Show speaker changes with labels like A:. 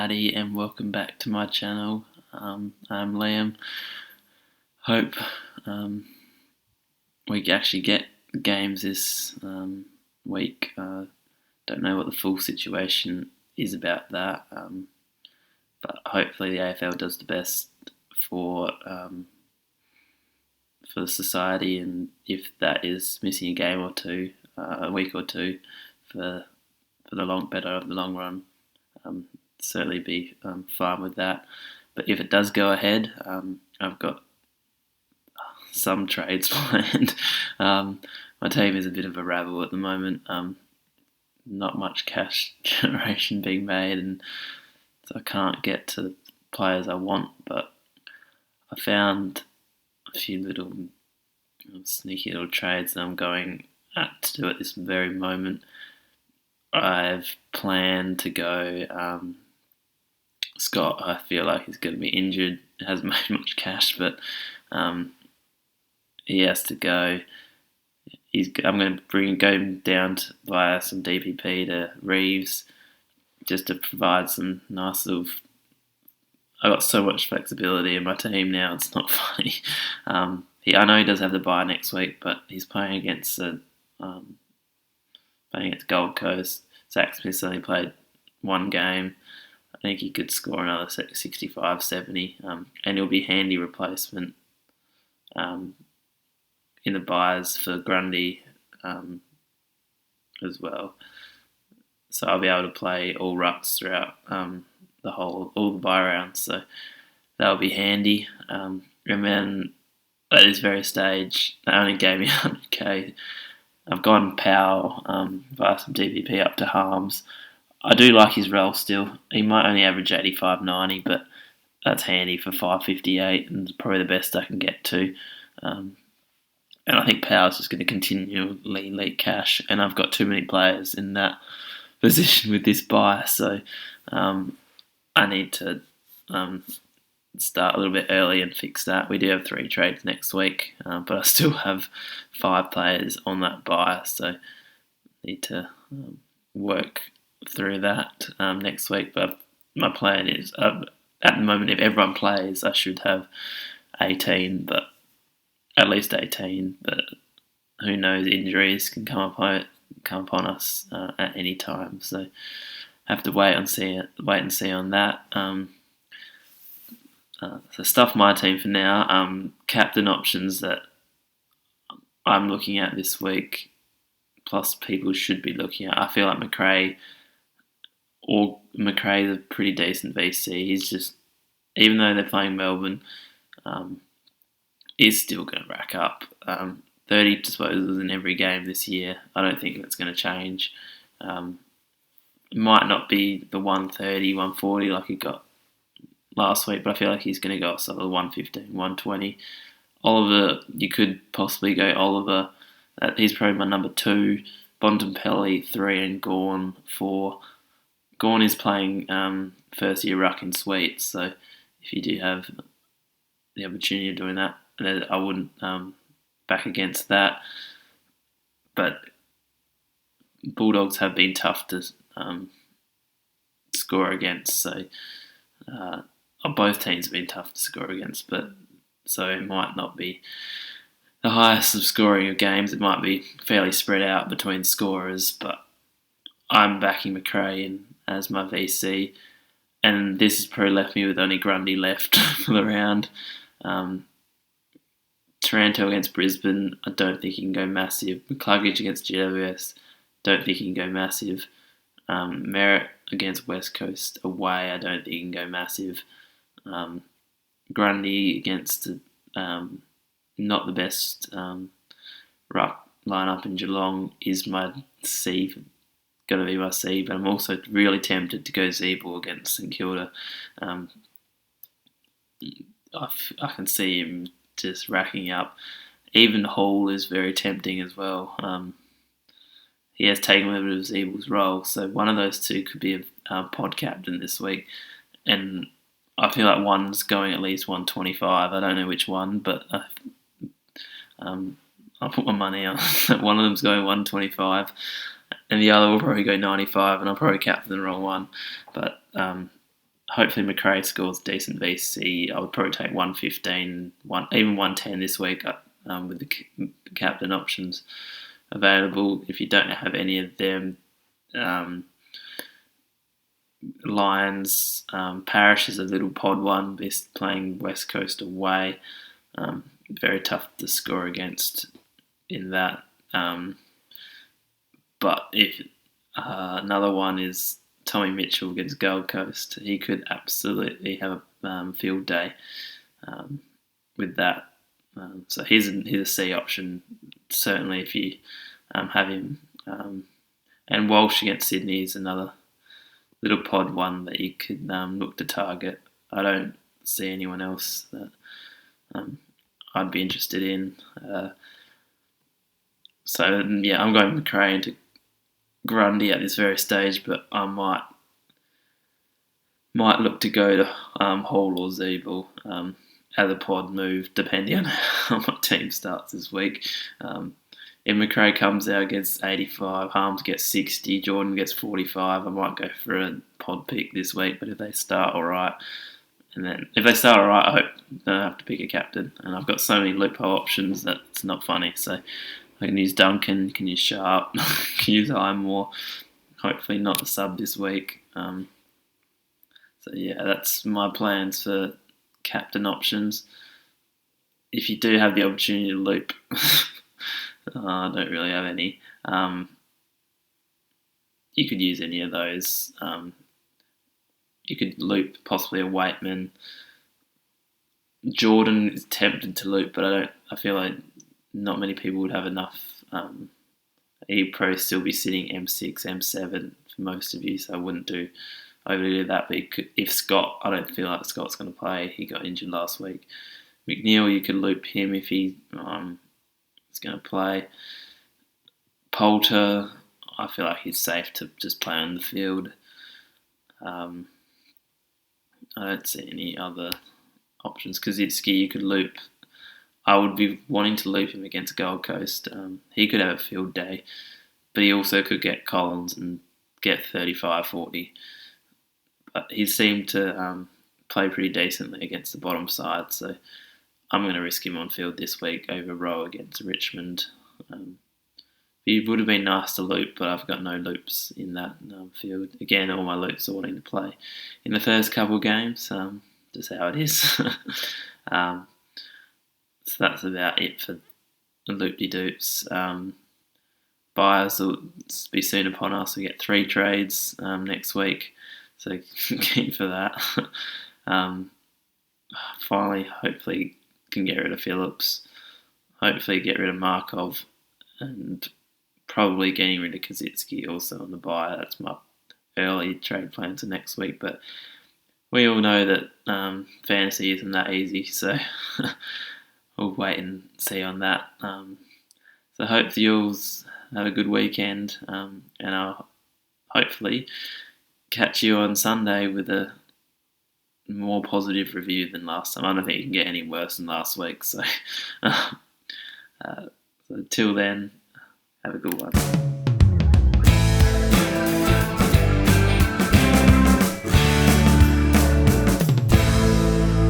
A: Matty, and welcome back to my channel. I'm Liam. Hope we actually get games this week. Don't know what the full situation is about that, but hopefully the AFL does the best for the society, and if that is missing a game or two, a week or two, for the long run. Certainly be fine with that. But if it does go ahead, I've got some trades planned. My team is a bit of a rabble at the moment. Not much cash generation being made, and so I can't get to the players I want. But I found a few little sneaky little trades that I'm going to do at this very moment. I've planned to go Scott. I feel like he's going to be injured. Hasn't made much cash, but he has to go. I'm going to go down via some DPP to Reeves, just to provide some nice little. I've got so much flexibility in my team now. It's not funny. I know he does have the bye next week, but he's playing against Gold Coast. Zach Smith's only played one game. I think he could score another 65, 70, and he'll be a handy replacement in the buys for Grundy as well. So I'll be able to play all rucks throughout all the buy rounds. So that'll be handy. And then at this very stage, they only gave me 100k. I've gone Powell via some DPP up to Harms. I do like his role still. He might only average 85, 90, but that's handy for 558, and it's probably the best I can get to. And I think Powell's just going to continually leak cash, and I've got too many players in that position with this buy, so I need to start a little bit early and fix that. We do have 3 trades next week, but I still have 5 players on that buy, so need to work through that next week. But my plan is, at the moment, if everyone plays, I should have 18, but at least 18. But who knows? Injuries can come upon us at any time, so have to wait and see on that. So stuff my team for now. Captain options that I'm looking at this week, plus people should be looking at. I feel like McRae's a pretty decent VC. He's just, even though they're playing Melbourne, he's still going to rack up 30 disposals in every game this year. I don't think that's going to change. It might not be the 130, 140 like he got last week, but I feel like he's going to go sort of 115, 120. Oliver, you could possibly go Oliver. He's probably my number 2. Bontempelli 3, and Gawn 4. Gawn is playing first year ruck in Sweets, so if you do have the opportunity of doing that, I wouldn't back against that. But Bulldogs have been tough to score against, so both teams have been tough to score against, but so it might not be the highest of scoring of games. It might be fairly spread out between scorers, but I'm backing McRae as my VC, and this has probably left me with only Grundy left for the round. Taranto against Brisbane, I don't think he can go massive. McCluggage against GWS, don't think he can go massive. Merritt against West Coast away, I don't think he can go massive. Grundy against not the best ruck lineup in Geelong is my C. Going to be my C, but I'm also really tempted to go Zeeble against St Kilda. I can see him just racking up. Even Hall is very tempting as well. He has taken a little bit of Zeeble's role, so one of those two could be a pod captain this week. And I feel like one's going at least 125. I don't know which one, but I'll put my money on that one of them's going 125, and the other will probably go 95, and I'll probably captain the wrong one. But hopefully McRae scores decent VC. I would probably take 115, even 110 this week with the captain options available. If you don't have any of them, Lions, Parish is a little pod one, playing West Coast away. Very tough to score against in that. But if another one is Tommy Mitchell against Gold Coast, he could absolutely have a field day with that. So he's a C option, certainly if you have him. And Walsh against Sydney is another little pod one that you could look to target. I don't see anyone else that I'd be interested in. So yeah, I'm going McRae into Grundy at this very stage, but I might look to go to Hall or Zeeble as a pod move, depending on how my team starts this week. If McRae comes out, gets 85, Harms gets 60, Jordan gets 45, I might go for a pod pick this week. But if they start all right, and then if they start all right, I hope I don't have to pick a captain. And I've got so many loophole options that it's not funny. So I can use Duncan, can use Sharp, can use Highmore. Hopefully not the sub this week. So yeah, that's my plans for captain options. If you do have the opportunity to loop, I don't really have any. You could use any of those. You could loop possibly a Waitman. Jordan is tempted to loop, but I feel like not many people would have enough. He'd probably still be sitting M6, M7 for most of you, so I wouldn't overly do that. But if Scott, I don't feel like Scott's going to play. He got injured last week. McNeil, you could loop him if he is going to play. Poulter, I feel like he's safe to just play on the field. I don't see any other options. Kazitsky, you could loop. I would be wanting to loop him against Gold Coast. He could have a field day, but he also could get Collins and get 35, 40. But he seemed to play pretty decently against the bottom side, so I'm going to risk him on field this week over Rowe against Richmond. It would have been nice to loop, but I've got no loops in that field. Again, all my loops are wanting to play in the first couple of games, just how it is. So that's about it for the loop-de-doops. Buyers will be soon upon us. We get 3 trades next week, so keep for that. Finally, hopefully, can get rid of Phillips. Hopefully, get rid of Markov, and probably getting rid of Kazitsky also on the buy. That's my early trade plans for next week. But we all know that fantasy isn't that easy, so we'll wait and see on that. So hope you'll have a good weekend, and I'll hopefully catch you on Sunday with a more positive review than last time. I don't think it can get any worse than last week. So, so till then, have a good one.